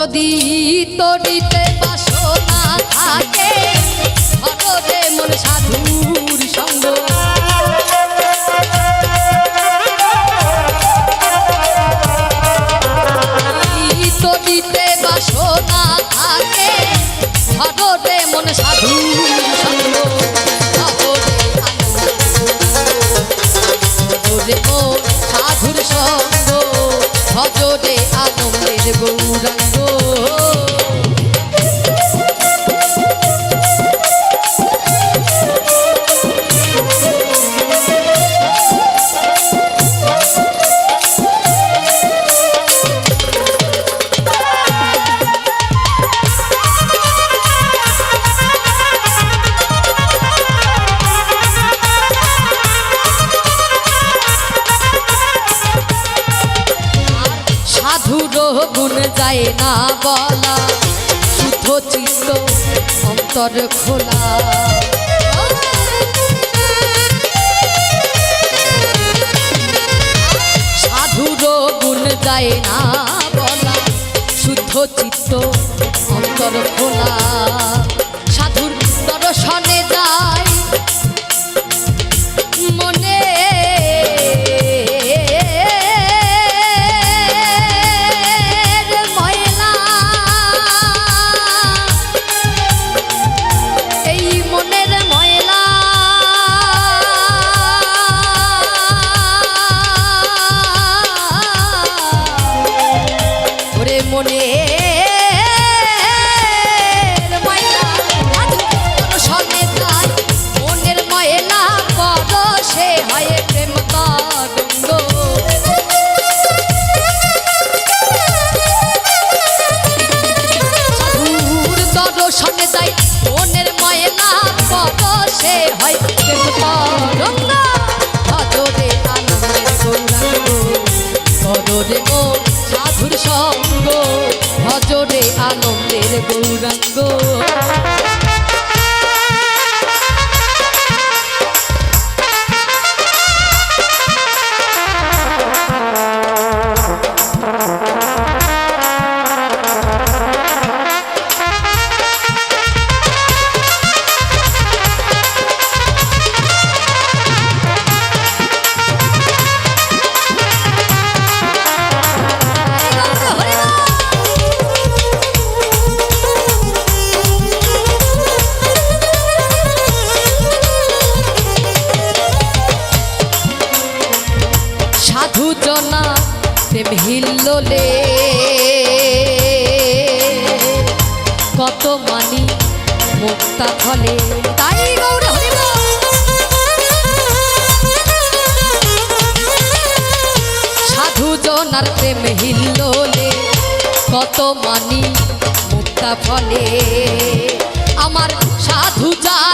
যদি তরিতে বাসনা থাকে ধরে মন সাধুর সঙ্গ তরিতে বাসনা থাকে ধরে মন সাধুর সঙ্গ ধরে মন সাধুর সঙ্গ ভজরে আনন্দের গৌরাঙ্গ গুণ যায় না বলা শুদ্ধ চিত্ত অন্তর খোলা সাধুর গুণ যায় না বলা শুদ্ধ চিত্ত অন্তর খোলা সাধুর দর্শনে যায় মনে সাধুর সঙ্গ ভজরে আনন্দের গৌরাঙ্গ সাধুজনা প্রেম হিল্লোলে কত মানি মুক্তা ফলে তাই গৌর হরিব সাধুজনার প্রেম হিল্লোলে কত মানি মুক্তা ফলে আমার সাধু যা